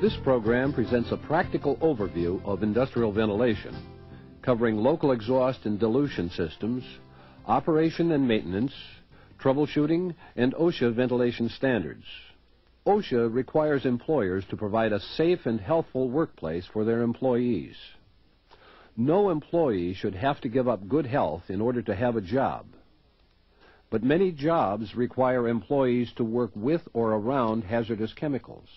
This program presents a practical overview of industrial ventilation, covering local exhaust and dilution systems, operation and maintenance, troubleshooting, and OSHA ventilation standards. OSHA requires employers to provide a safe and healthful workplace for their employees. No employee should have to give up good health in order to have a job. But many jobs require employees to work with or around hazardous chemicals.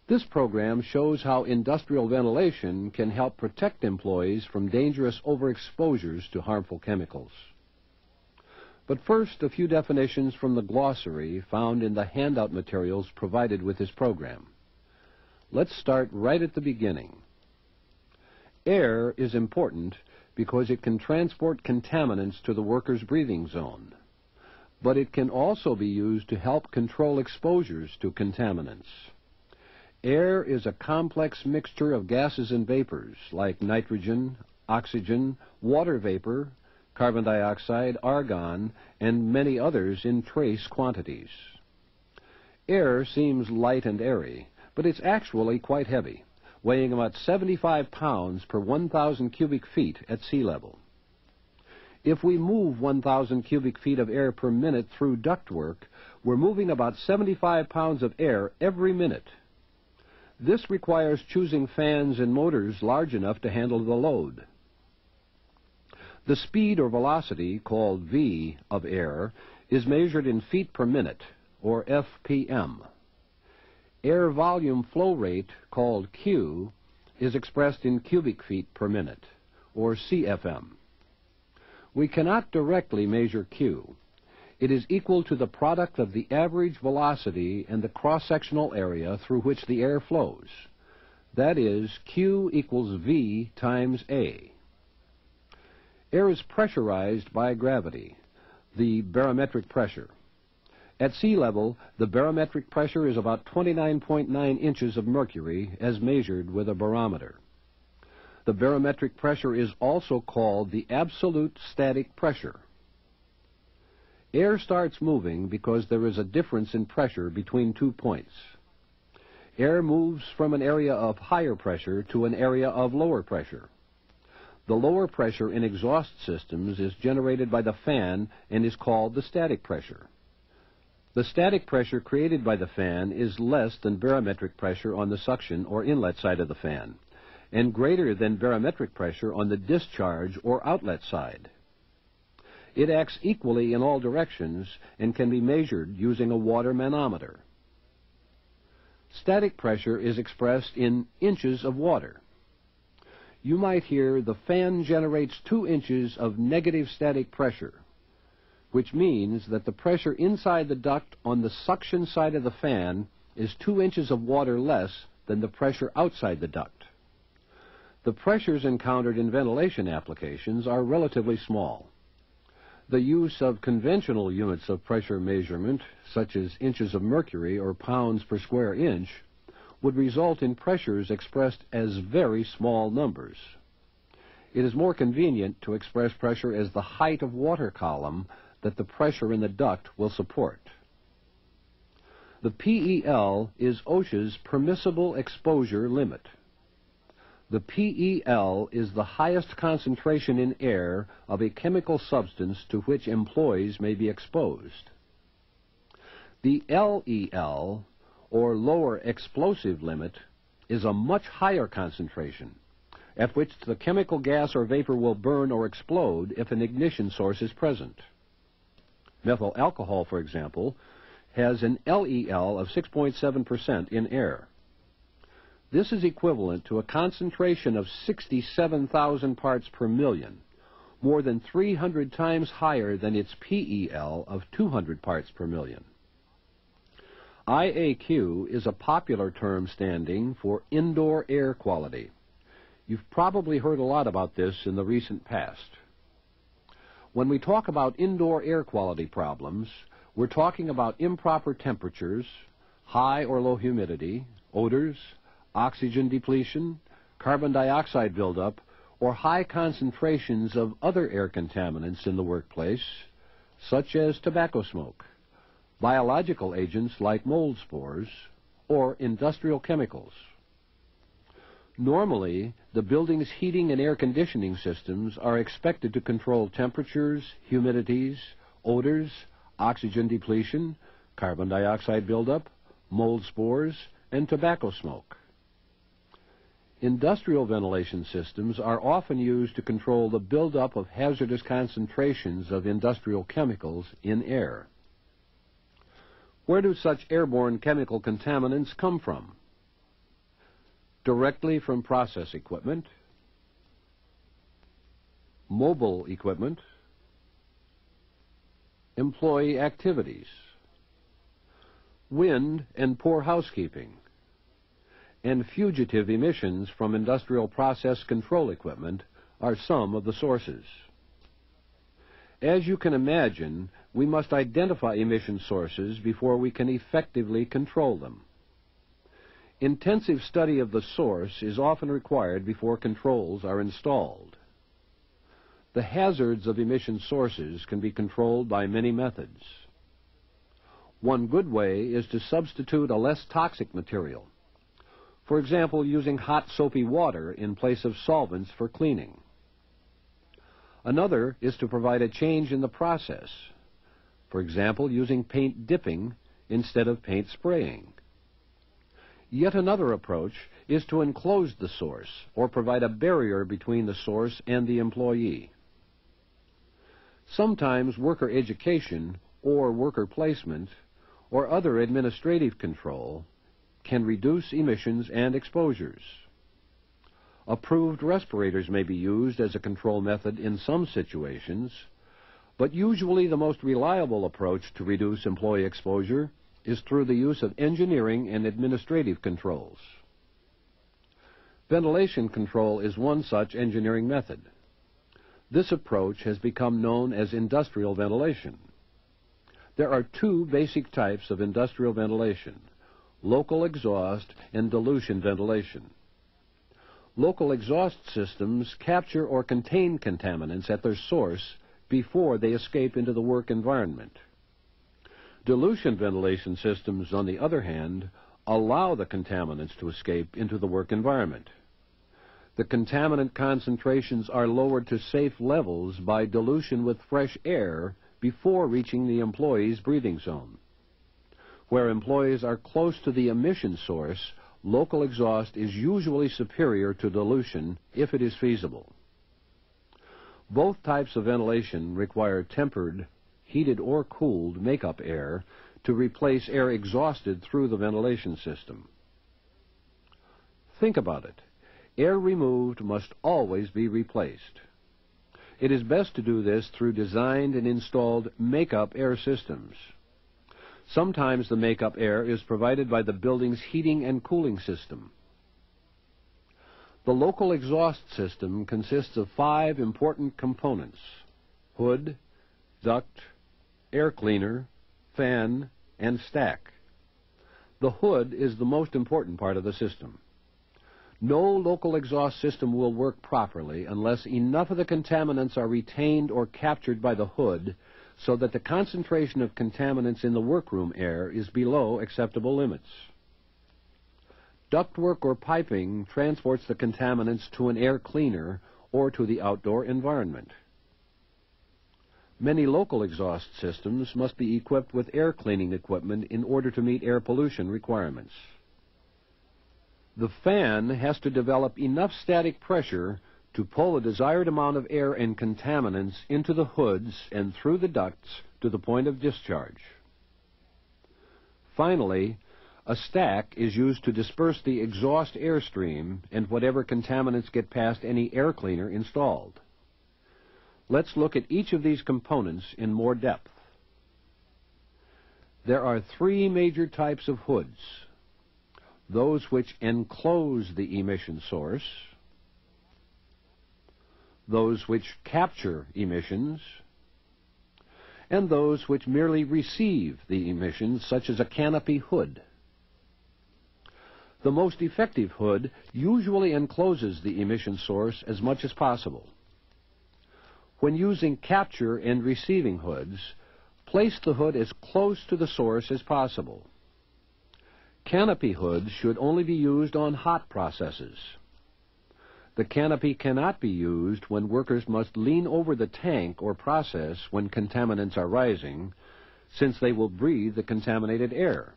This program shows how industrial ventilation can help protect employees from dangerous overexposures to harmful chemicals. But first, a few definitions from the glossary found in the handout materials provided with this program. Let's start right at the beginning. Air is important because it can transport contaminants to the worker's breathing zone, but it can also be used to help control exposures to contaminants. Air is a complex mixture of gases and vapors like nitrogen, oxygen, water vapor, carbon dioxide, argon, and many others in trace quantities. Air seems light and airy, but it's actually quite heavy, weighing about 75 pounds per 1,000 cubic feet at sea level. If we move 1,000 cubic feet of air per minute through ductwork, we're moving about 75 pounds of air every minute. This requires choosing fans and motors large enough to handle the load. The speed or velocity, called V, of air is measured in feet per minute, or FPM. Air volume flow rate, called Q, is expressed in cubic feet per minute, or CFM. We cannot directly measure Q. It is equal to the product of the average velocity and the cross-sectional area through which the air flows. That is, Q equals V times A. Air is pressurized by gravity, the barometric pressure. At sea level, the barometric pressure is about 29.9 inches of mercury as measured with a barometer. The barometric pressure is also called the absolute static pressure. Air starts moving because there is a difference in pressure between 2 points. Air moves from an area of higher pressure to an area of lower pressure. The lower pressure in exhaust systems is generated by the fan and is called the static pressure. The static pressure created by the fan is less than barometric pressure on the suction or inlet side of the fan, and greater than barometric pressure on the discharge or outlet side. It acts equally in all directions and can be measured using a water manometer. Static pressure is expressed in inches of water. You might hear the fan generates 2 inches of negative static pressure, which means that the pressure inside the duct on the suction side of the fan is 2 inches of water less than the pressure outside the duct. The pressures encountered in ventilation applications are relatively small. The use of conventional units of pressure measurement, such as inches of mercury or pounds per square inch, would result in pressures expressed as very small numbers. It is more convenient to express pressure as the height of water column that the pressure in the duct will support. The PEL is OSHA's permissible exposure limit. The PEL is the highest concentration in air of a chemical substance to which employees may be exposed. The LEL, or lower explosive limit, is a much higher concentration, at which the chemical gas or vapor will burn or explode if an ignition source is present. Methyl alcohol, for example, has an LEL of 6.7% in air. This is equivalent to a concentration of 67,000 parts per million, more than 300 times higher than its PEL of 200 parts per million. IAQ is a popular term standing for indoor air quality. You've probably heard a lot about this in the recent past. When we talk about indoor air quality problems, we're talking about improper temperatures, high or low humidity, odors, oxygen depletion, carbon dioxide buildup, or high concentrations of other air contaminants in the workplace, such as tobacco smoke, biological agents like mold spores, or industrial chemicals. Normally, the building's heating and air conditioning systems are expected to control temperatures, humidities, odors, oxygen depletion, carbon dioxide buildup, mold spores, and tobacco smoke. Industrial ventilation systems are often used to control the buildup of hazardous concentrations of industrial chemicals in air. Where do such airborne chemical contaminants come from? Directly from process equipment, mobile equipment, employee activities, wind and poor housekeeping, and fugitive emissions from industrial process control equipment are some of the sources. As you can imagine, we must identify emission sources before we can effectively control them. Intensive study of the source is often required before controls are installed. The hazards of emission sources can be controlled by many methods. One good way is to substitute a less toxic material. For example, using hot soapy water in place of solvents for cleaning. Another is to provide a change in the process. For example, using paint dipping instead of paint spraying. Yet another approach is to enclose the source or provide a barrier between the source and the employee. Sometimes worker education or worker placement or other administrative control can reduce emissions and exposures. Approved respirators may be used as a control method in some situations, but usually the most reliable approach to reduce employee exposure is through the use of engineering and administrative controls. Ventilation control is one such engineering method. This approach has become known as industrial ventilation. There are two basic types of industrial ventilation: local exhaust and dilution ventilation. Local exhaust systems capture or contain contaminants at their source before they escape into the work environment. Dilution ventilation systems, on the other hand, allow the contaminants to escape into the work environment. The contaminant concentrations are lowered to safe levels by dilution with fresh air before reaching the employee's breathing zone. Where employees are close to the emission source, local exhaust is usually superior to dilution if it is feasible. Both types of ventilation require tempered, heated or cooled makeup air to replace air exhausted through the ventilation system. Think about it. Air removed must always be replaced. It is best to do this through designed and installed makeup air systems. Sometimes the makeup air is provided by the building's heating and cooling system. The local exhaust system consists of 5 important components: hood, duct, air cleaner, fan, and stack. The hood is the most important part of the system. No local exhaust system will work properly unless enough of the contaminants are retained or captured by the hood so that the concentration of contaminants in the workroom air is below acceptable limits. Ductwork or piping transports the contaminants to an air cleaner or to the outdoor environment. Many local exhaust systems must be equipped with air cleaning equipment in order to meet air pollution requirements. The fan has to develop enough static pressure to pull a desired amount of air and contaminants into the hoods and through the ducts to the point of discharge. Finally, a stack is used to disperse the exhaust airstream and whatever contaminants get past any air cleaner installed. Let's look at each of these components in more depth. There are 3 major types of hoods: those which enclose the emission source, those which capture emissions, and those which merely receive the emissions, such as a canopy hood. The most effective hood usually encloses the emission source as much as possible. When using capture and receiving hoods, Place the hood as close to the source as possible. Canopy hoods should only be used on hot processes. The canopy cannot be used when workers must lean over the tank or process when contaminants are rising, since they will breathe the contaminated air.